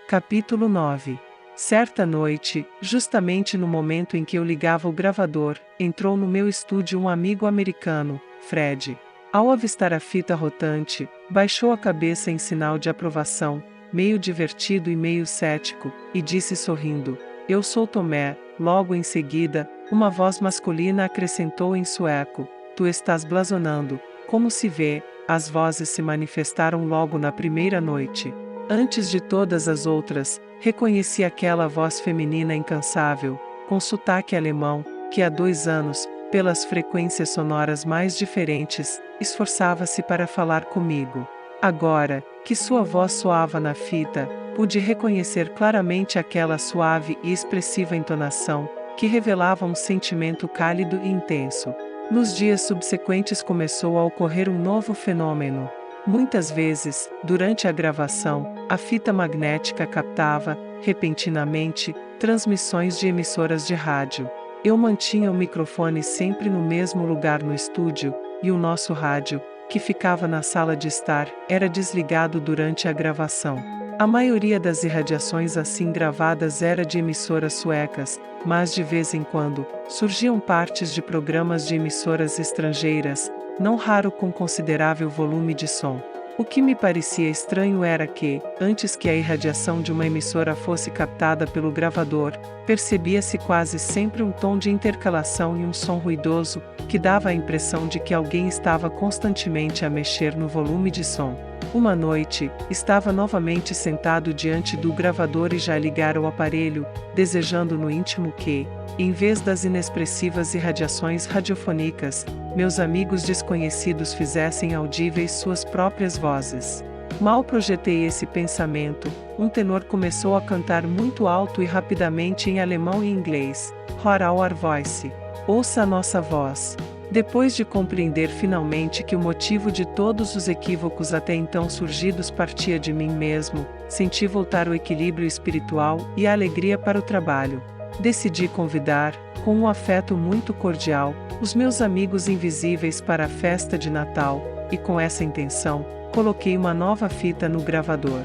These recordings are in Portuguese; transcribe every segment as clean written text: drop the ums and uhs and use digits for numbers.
Capítulo 9. Certa noite, justamente no momento em que eu ligava o gravador, entrou no meu estúdio um amigo americano, Fred. Ao avistar a fita rotante, baixou a cabeça em sinal de aprovação, meio divertido e meio cético, e disse sorrindo: "Eu sou Tomé." Logo em seguida, uma voz masculina acrescentou em sueco: "Tu estás blasonando." Como se vê, as vozes se manifestaram logo na primeira noite. Antes de todas as outras, reconheci aquela voz feminina incansável, com sotaque alemão, que há 2 anos, pelas frequências sonoras mais diferentes, esforçava-se para falar comigo. Agora, que sua voz soava na fita, pude reconhecer claramente aquela suave e expressiva entonação, que revelava um sentimento cálido e intenso. Nos dias subsequentes começou a ocorrer um novo fenômeno. Muitas vezes, durante a gravação, a fita magnética captava, repentinamente, transmissões de emissoras de rádio. Eu mantinha o microfone sempre no mesmo lugar no estúdio, e o nosso rádio, que ficava na sala de estar, era desligado durante a gravação. A maioria das irradiações assim gravadas era de emissoras suecas, mas de vez em quando, surgiam partes de programas de emissoras estrangeiras, não raro com considerável volume de som. O que me parecia estranho era que, antes que a irradiação de uma emissora fosse captada pelo gravador, percebia-se quase sempre um tom de intercalação e um som ruidoso, que dava a impressão de que alguém estava constantemente a mexer no volume de som. Uma noite, estava novamente sentado diante do gravador e já ligara o aparelho, desejando no íntimo que, em vez das inexpressivas irradiações radiofônicas, meus amigos desconhecidos fizessem audíveis suas próprias vozes. Mal projetei esse pensamento, um tenor começou a cantar muito alto e rapidamente em alemão e inglês: "Hör our voice." Ouça a nossa voz. Depois de compreender finalmente que o motivo de todos os equívocos até então surgidos partia de mim mesmo, senti voltar o equilíbrio espiritual e a alegria para o trabalho. Decidi convidar, com um afeto muito cordial, os meus amigos invisíveis para a festa de Natal, e com essa intenção, coloquei uma nova fita no gravador.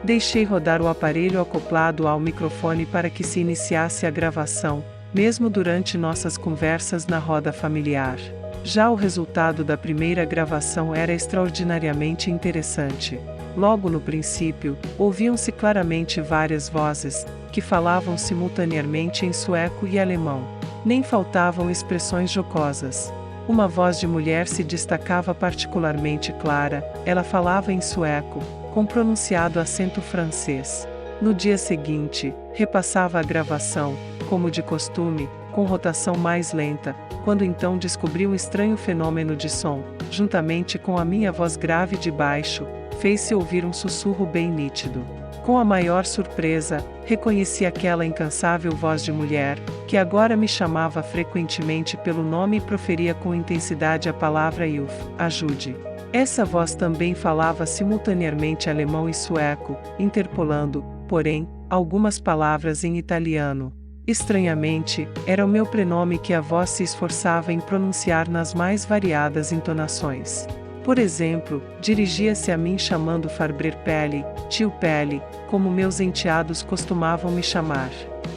Deixei rodar o aparelho acoplado ao microfone para que se iniciasse a gravação, mesmo durante nossas conversas na roda familiar. Já o resultado da primeira gravação era extraordinariamente interessante. Logo no princípio, ouviam-se claramente várias vozes, que falavam simultaneamente em sueco e alemão. Nem faltavam expressões jocosas. Uma voz de mulher se destacava particularmente clara, ela falava em sueco, com pronunciado acento francês. No dia seguinte, repassava a gravação, como de costume, com rotação mais lenta, quando então descobri um estranho fenômeno de som, juntamente com a minha voz grave de baixo, fez-se ouvir um sussurro bem nítido. Com a maior surpresa, reconheci aquela incansável voz de mulher, que agora me chamava frequentemente pelo nome e proferia com intensidade a palavra "Hilf", ajude. Essa voz também falava simultaneamente alemão e sueco, interpolando, porém, algumas palavras em italiano. Estranhamente, era o meu prenome que a voz se esforçava em pronunciar nas mais variadas entonações. Por exemplo, dirigia-se a mim chamando Farber Pelle, tio Pelle, como meus enteados costumavam me chamar.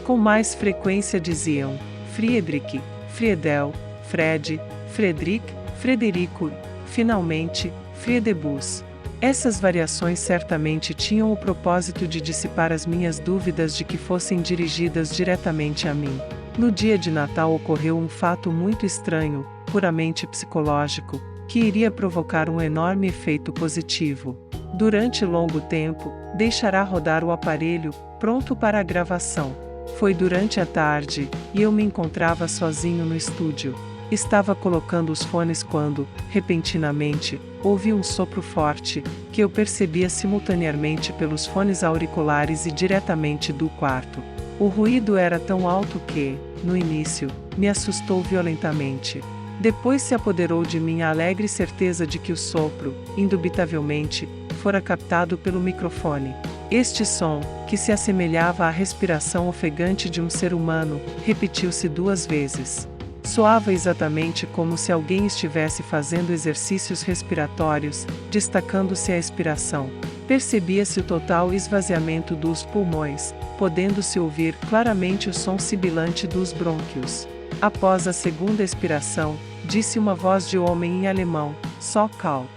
Com mais frequência diziam Friedrich, Friedel, Fred, Friedrich, Frederico, finalmente, Friedebus. Essas variações certamente tinham o propósito de dissipar as minhas dúvidas de que fossem dirigidas diretamente a mim. No dia de Natal ocorreu um fato muito estranho, puramente psicológico, que iria provocar um enorme efeito positivo. Durante longo tempo, deixará rodar o aparelho, pronto para a gravação. Foi durante a tarde, e eu me encontrava sozinho no estúdio. Estava colocando os fones quando, repentinamente, ouvi um sopro forte, que eu percebia simultaneamente pelos fones auriculares e diretamente do quarto. O ruído era tão alto que, no início, me assustou violentamente. Depois se apoderou de mim a alegre certeza de que o sopro, indubitavelmente, fora captado pelo microfone. Este som, que se assemelhava à respiração ofegante de um ser humano, repetiu-se 2 vezes. Soava exatamente como se alguém estivesse fazendo exercícios respiratórios, destacando-se a expiração. Percebia-se o total esvaziamento dos pulmões, podendo-se ouvir claramente o som sibilante dos brônquios. Após a segunda expiração, disse uma voz de homem em alemão: "So kalt."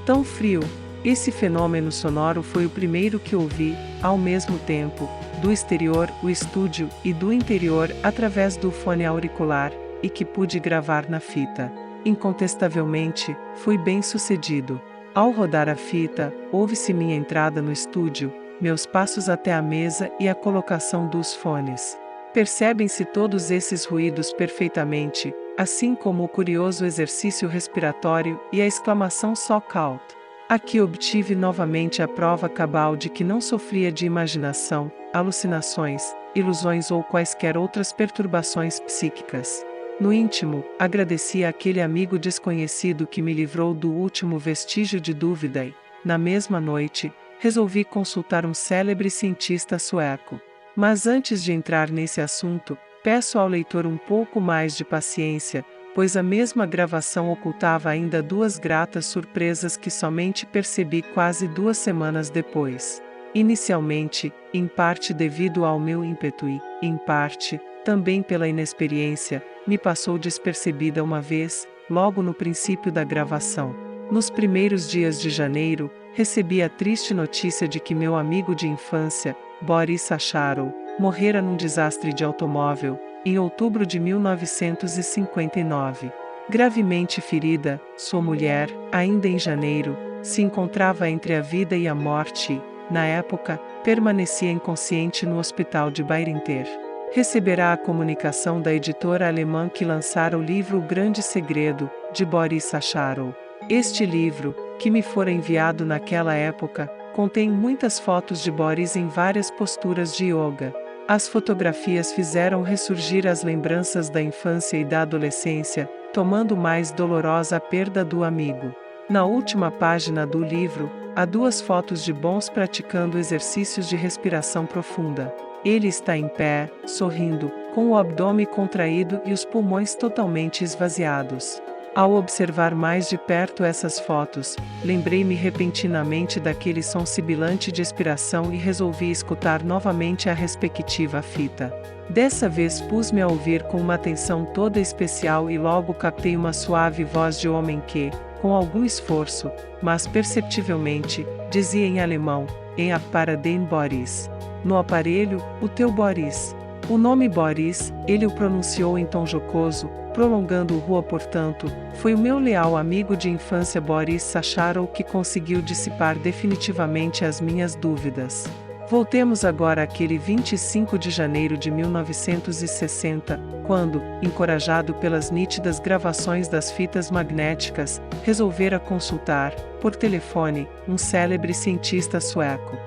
Tão frio. Esse fenômeno sonoro foi o primeiro que ouvi, ao mesmo tempo, do exterior o estúdio e do interior através do fone auricular, e que pude gravar na fita. Incontestavelmente, fui bem-sucedido. Ao rodar a fita, ouve-se minha entrada no estúdio, meus passos até a mesa e a colocação dos fones. Percebem-se todos esses ruídos perfeitamente, assim como o curioso exercício respiratório e a exclamação "so kalt." Aqui obtive novamente a prova cabal de que não sofria de imaginação, alucinações, ilusões ou quaisquer outras perturbações psíquicas. No íntimo, agradeci àquele amigo desconhecido que me livrou do último vestígio de dúvida e, na mesma noite, resolvi consultar um célebre cientista sueco. Mas antes de entrar nesse assunto, peço ao leitor um pouco mais de paciência, pois a mesma gravação ocultava ainda duas gratas surpresas que somente percebi quase 2 semanas depois. Inicialmente, em parte devido ao meu ímpeto e, em parte, também pela inexperiência, me passou despercebida uma vez, logo no princípio da gravação. Nos primeiros dias de janeiro, recebi a triste notícia de que meu amigo de infância, Boris Sacharov, morrera num desastre de automóvel, em outubro de 1959. Gravemente ferida, sua mulher, ainda em janeiro, se encontrava entre a vida e a morte e, na época, permanecia inconsciente no hospital de Bayrinter. Receberá a comunicação da editora alemã que lançara o livro O Grande Segredo, de Boris Sacharov. Este livro, que me fora enviado naquela época, contém muitas fotos de Boris em várias posturas de yoga. As fotografias fizeram ressurgir as lembranças da infância e da adolescência, tomando mais dolorosa a perda do amigo. Na última página do livro, há 2 fotos de Boris praticando exercícios de respiração profunda. Ele está em pé, sorrindo, com o abdômen contraído e os pulmões totalmente esvaziados. Ao observar mais de perto essas fotos, lembrei-me repentinamente daquele som sibilante de expiração e resolvi escutar novamente a respectiva fita. Dessa vez pus-me a ouvir com uma atenção toda especial e logo captei uma suave voz de homem que, com algum esforço, mas perceptivelmente, dizia em alemão: "Em para den Boris." No aparelho, o teu Boris. O nome Boris, ele o pronunciou em tom jocoso, prolongando o rua portanto, foi o meu leal amigo de infância Boris Sacharov que conseguiu dissipar definitivamente as minhas dúvidas. Voltemos agora àquele 25 de janeiro de 1960, quando, encorajado pelas nítidas gravações das fitas magnéticas, resolvera consultar, por telefone, um célebre cientista sueco.